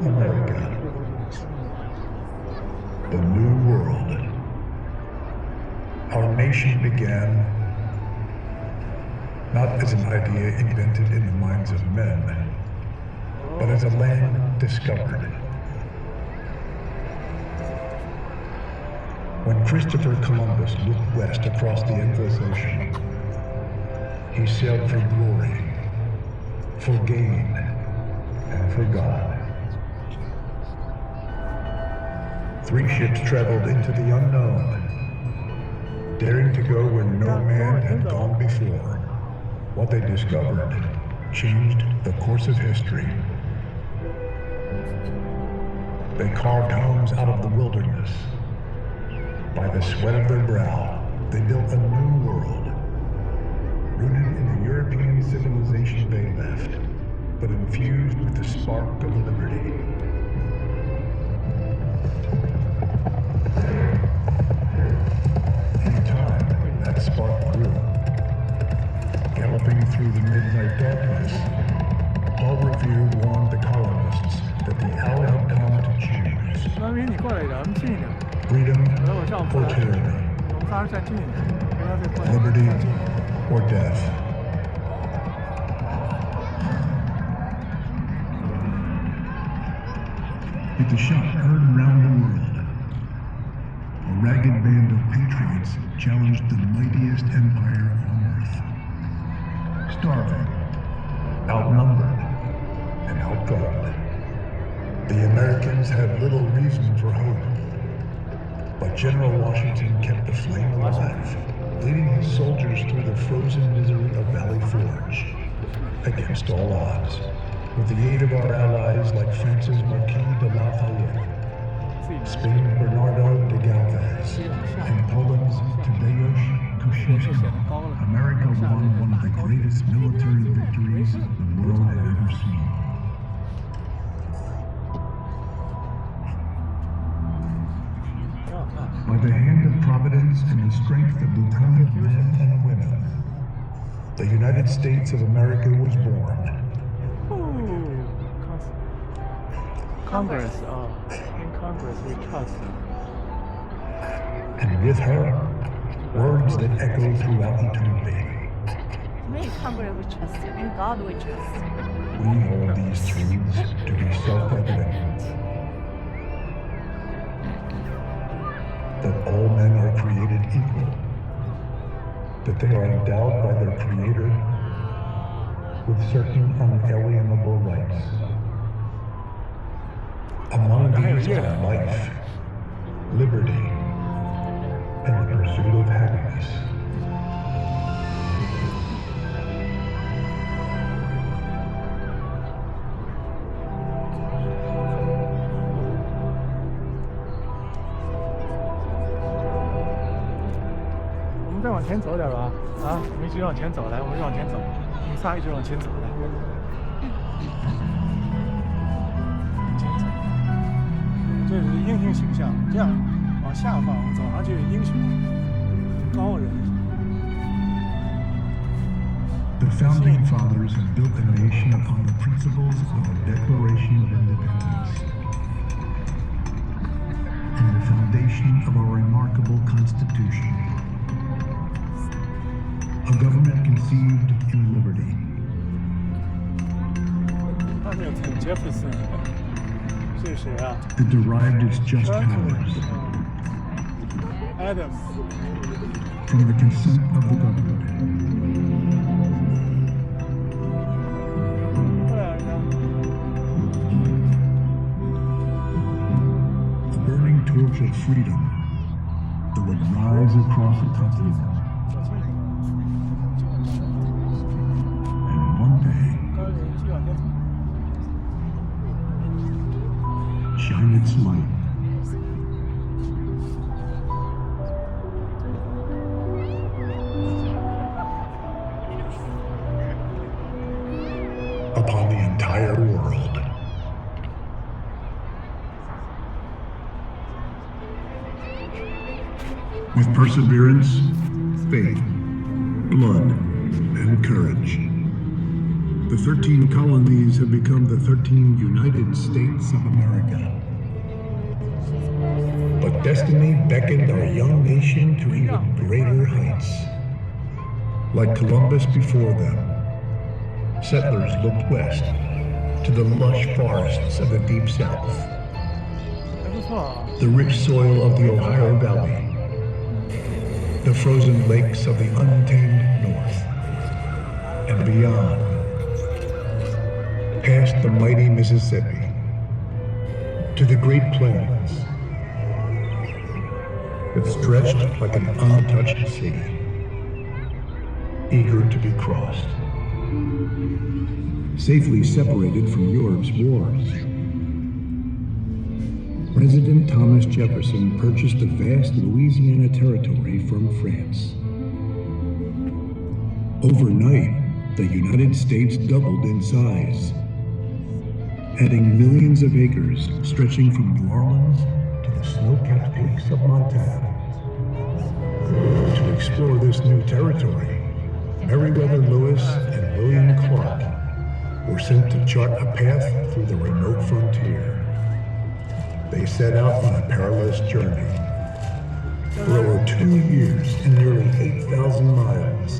America, the New World. Our nation began not as an idea invented in the minds of men, but as a land discovered. When Christopher Columbus looked west across the endless ocean, he sailed for glory, for gain, and for God. 3 ships traveled into the unknown, daring to go where no man had gone before. What they discovered changed the course of history. They carved homes out of the wilderness. By the sweat of their brow, they built a new world, rooted in the European civilization they left, but infused with the spark of liberty. In time, that spark grew. Galloping through the midnight darkness, Paul Revere warned the colonists that the hour had come to choose. Freedom or tyranny. Liberty or death. With the shot heard around the world, a ragged band of patriots challenged the mightiest empire on earth. Starving, outnumbered, and outgunned, the Americans had little reason for hope. But General Washington kept the flame alive, leading his soldiers through the frozen misery of Valley Forge, against all odds. With the aid of our allies like France's Marquis de Lafayette, Spain's Bernardo de Galvez, and Poland's Tadeusz Kościuszko, America won one of the greatest military victories the world had ever seen. By the hand of Providence and the strength of determined men and women, the United States of America was born. Congress, in Congress we trust. And with her, words that echo throughout eternity. In Congress we trust, in God we trust. We hold these truths to be self-evident. That all men are created equal. That they are endowed by their Creator with certain unalienable rights. Among these are life, liberty, and the pursuit of happiness.我们再往前走点吧，啊，我们一直往前走，来，我们往前走，我们仨一直往前走，来。这是英雄形象，这样往下放，走上去英雄，高人。The founding fathers have built a nation upon the principles of the Declaration of Independence and the foundation of our remarkable Constitution. A government conceived in liberty. 他没有听 Jefferson。这是谁啊 That derived its just powers？Adams from the consent of the governed. 对啊，你看 A burning torch of freedom that would rise across a continent. And one day, 高人继续往前走。 shine its light. Upon the entire world. With perseverance, faith, blood, and courage, The 13 colonies have become the 13 United States of America. But destiny beckoned our young nation to even greater heights. Like Columbus before them, settlers looked west to the lush forests of the Deep South, 还不错啊。 the rich soil of the Ohio Valley, the frozen lakes of the untamed North, and beyond, past the mighty Mississippi, to the Great Plains that stretched like an untouched sea, eager to be crossed, safely separated from Europe's wars. President Thomas Jefferson purchased the vast Louisiana territory from France. Overnight, the United States doubled in size, adding millions of acres stretching from New Orleans to the snow-capped peaks of Montana. To explore this new territory, Meriwether Lewis and William Clark were sent to chart a path through the remote frontier. They set out on a perilous journey. For over 2 years and nearly 8,000 miles,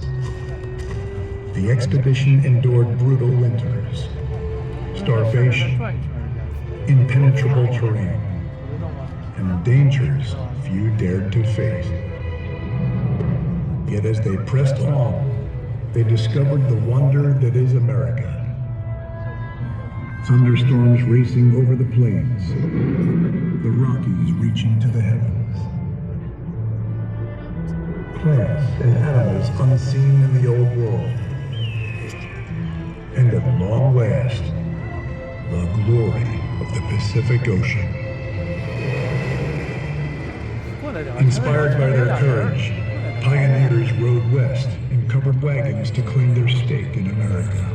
the expedition endured brutal winters, starvation, impenetrable terrain, and dangers few dared to face. Yet as they pressed on, they discovered the wonder that is America. Thunderstorms racing over the plains, the Rockies reaching to the heavens. Plants and animals unseen in the old world. And at long last, the glory of the Pacific Ocean. Inspired by their courage, pioneers rode west in covered wagons to claim their stake in America.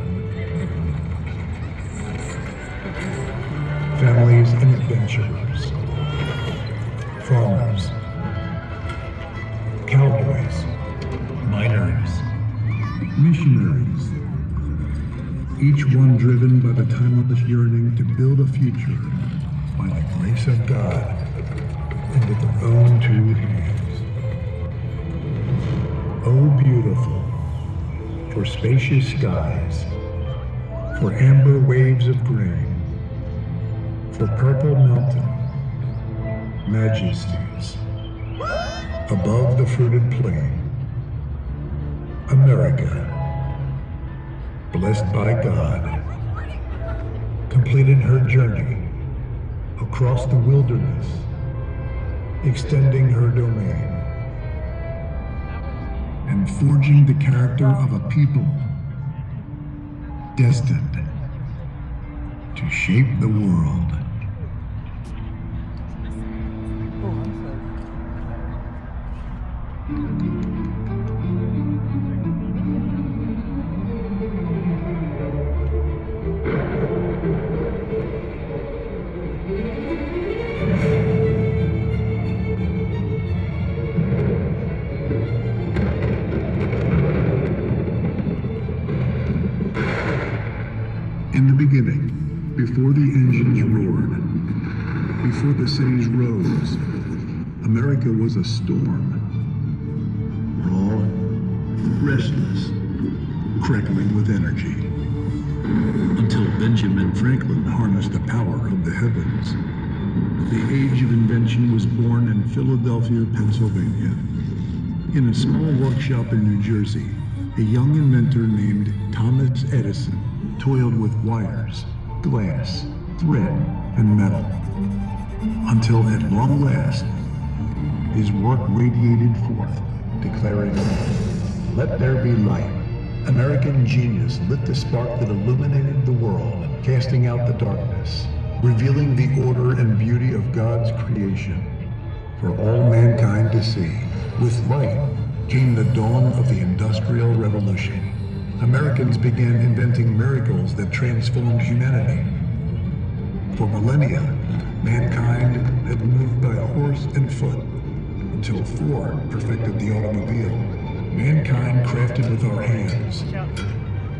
Families and adventurers, farmers, cowboys, miners, missionaries, each one driven by the timeless yearning to build a future by the grace of God and with their own two hands. Oh, beautiful, for spacious skies, for amber waves of grain, for purple mountain majesties, above the fruited plain, America, blessed by God, completed her journey across the wilderness, extending her domain, and forging the character of a people destined to shape the world. In the beginning, before the engines roared, before the cities rose, America was a storm. Raw, restless, crackling with energy. Until Benjamin Franklin harnessed the power of the heavens. The age of invention was born in Philadelphia, Pennsylvania. In a small workshop in New Jersey, a young inventor named Thomas Edison toiled with wires, glass, thread, and metal, until at long last, his work radiated forth, declaring, "Let there be light." American genius lit the spark that illuminated the world, casting out the darkness, revealing the order and beauty of God's creation for all mankind to see. With light came the dawn of the Industrial Revolution. Americans began inventing miracles that transformed humanity. For millennia, mankind had moved by horse and foot until Ford perfected the automobile. Mankind crafted with our hands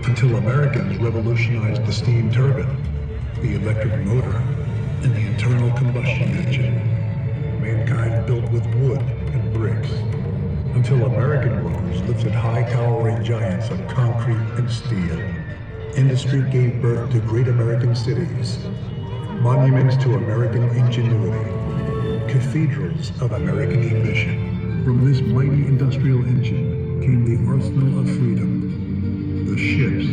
until Americans revolutionized the steam turbine, the electric motor, and the internal combustion engine. Mankind built with wood and bricks, until American workers lifted high towering giants of concrete and steel. Industry gave birth to great American cities, monuments to American ingenuity, cathedrals of American ambition. From this mighty industrial engine came the arsenal of freedom, the ships,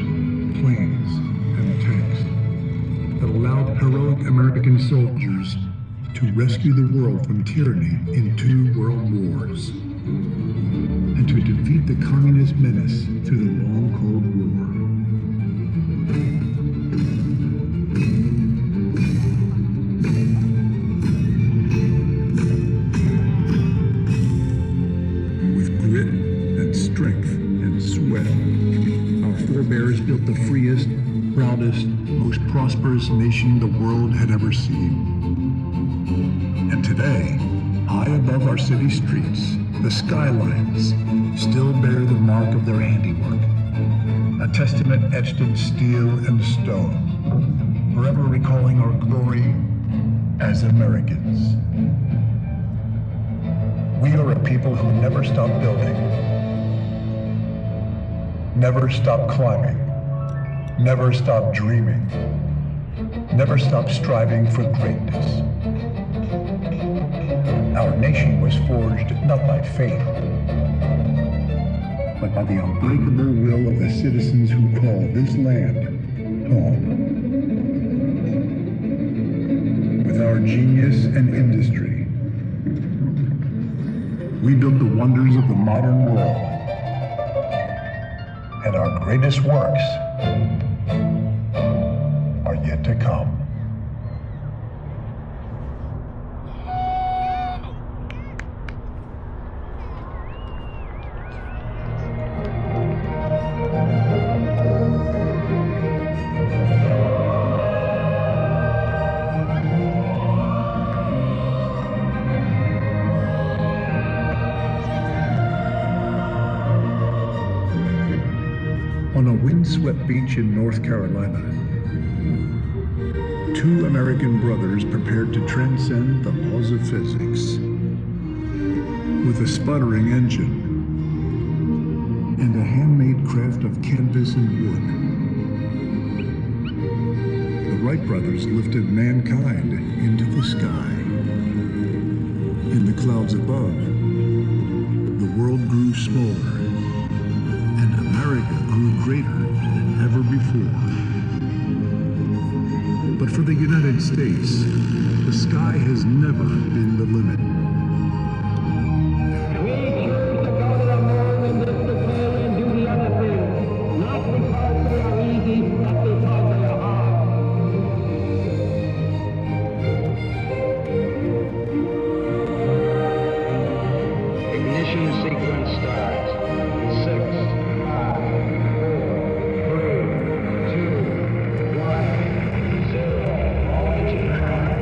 planes, and tanks that allowed heroic American soldiers to rescue the world from tyranny in 2 world wars, and to defeat the communist menace through the long Cold War. With grit and strength and sweat, our forebears built the freest, proudest, most prosperous nation the world had ever seen. And today, high above our city streets, the skylines still bear the mark of their handiwork, a testament etched in steel and stone, forever recalling our glory as Americans. We are a people who never stop building, never stop climbing, never stop dreaming, never stop striving for greatness. Our nation was forged not by fate, but by the unbreakable will of the citizens who call this land home. With our genius and industry, we built the wonders of the modern world, and our greatest works are yet to come. On a windswept beach in North Carolina, 2 American brothers prepared to transcend the laws of physics. With a sputtering engine and a handmade craft of canvas and wood, the Wright brothers lifted mankind into the sky. In the clouds above, the world grew smaller, and America grew greater than ever before. But for the United States, the sky has never been the limit. We choose to go to the moon in this decade and do the other things, not because they are easy, but because they are hard. Ignition sequence starts. 6, 5, 4, 3, 2, 1, 0. All engine power.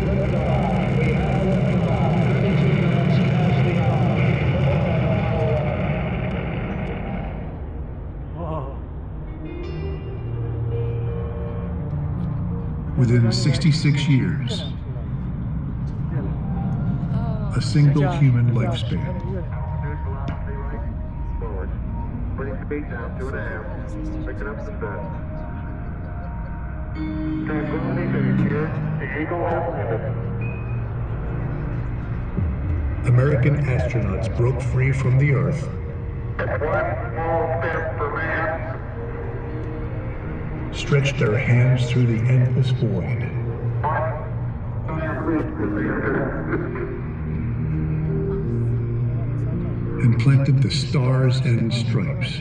Liftoff. We have a liftoff. 32 minutes past the hour. Wow. Within 66 years, a single human lifespan. Forward. Bring speed down 2.5. Picking up the best. Tranquility Base here. The Eagle has landed. American astronauts broke free from the Earth One small step for man. stretched their hands through the endless void, and planted the stars and stripes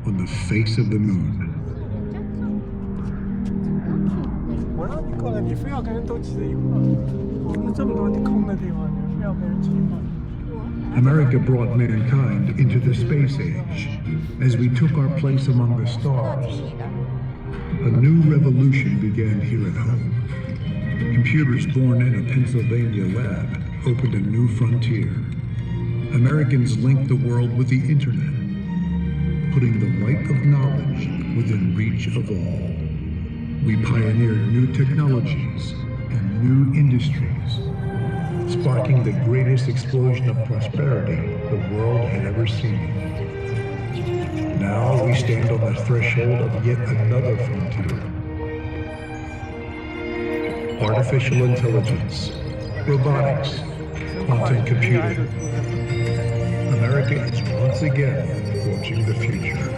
on the face of the moon. 我让你过来，你非要跟人都挤在一块儿。我们这么多空的地方，你非要跟人挤一块儿。 America brought mankind into the space age as we took our place among the stars. A new revolution began here at home. Computers born in a Pennsylvania lab opened a new frontier. Americans linked the world with the internet. putting the light of knowledge within reach of all. We pioneered new technologies and new industries, sparking the greatest explosion of prosperity the world had ever seen. Now we stand on the threshold of yet another frontier. Artificial intelligence, robotics, quantum computing. America is once again forging the future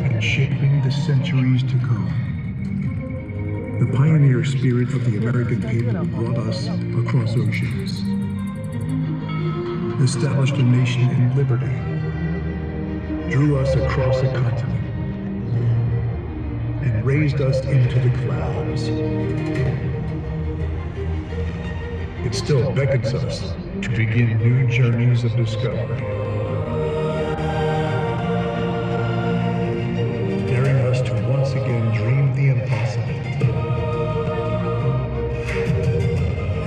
and shaping the centuries to come. The pioneer spirit of the American people brought us across oceans, established a nation in liberty, drew us across a continent, and raised us into the clouds. It still beckons us to begin new journeys of discovery, daring us to once again dream the impossible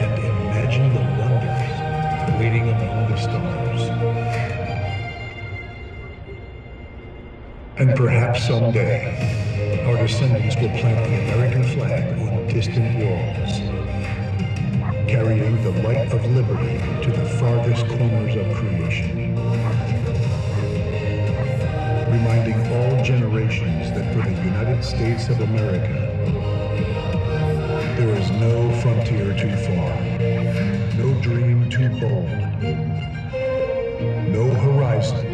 and imagine the wonders waiting among the stars. And perhaps someday, our descendants will plant the American flag on distant walls, carrying the light of liberty to the farthest corners of creation, reminding all generations that for the United States of America, there is no frontier too far, no dream too bold, no horizon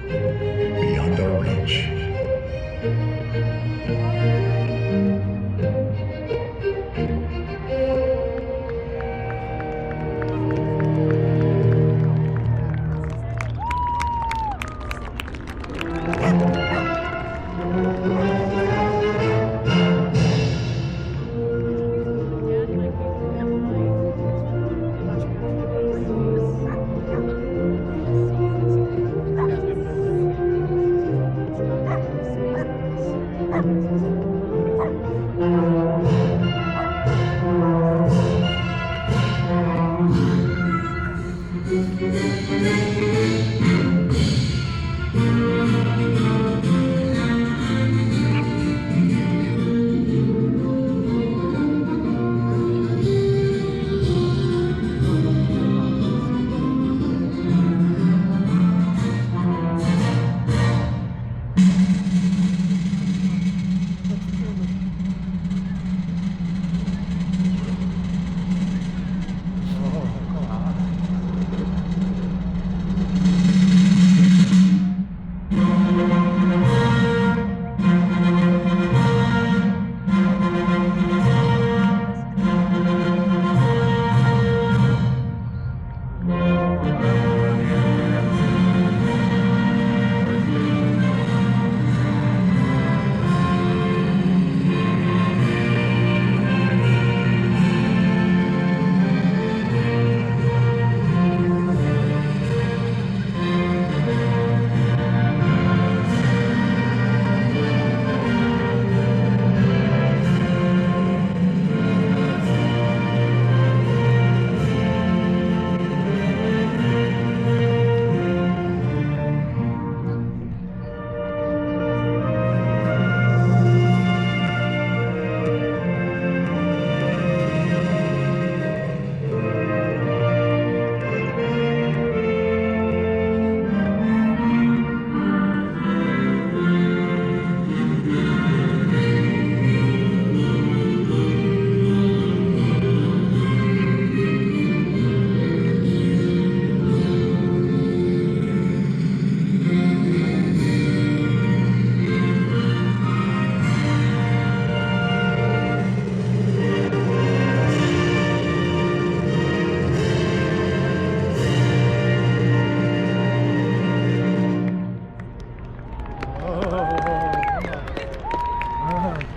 beyond our reach.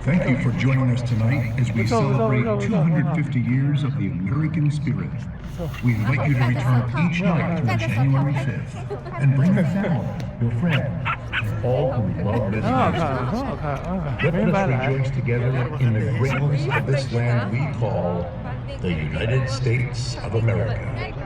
Thank you for joining us tonight as we celebrate 250 years of the American spirit. We invite you to return each night through January 5th and bring your family, your friends, and all who love this nation. Let us rejoice together in the greatness of this land we call the United States of America.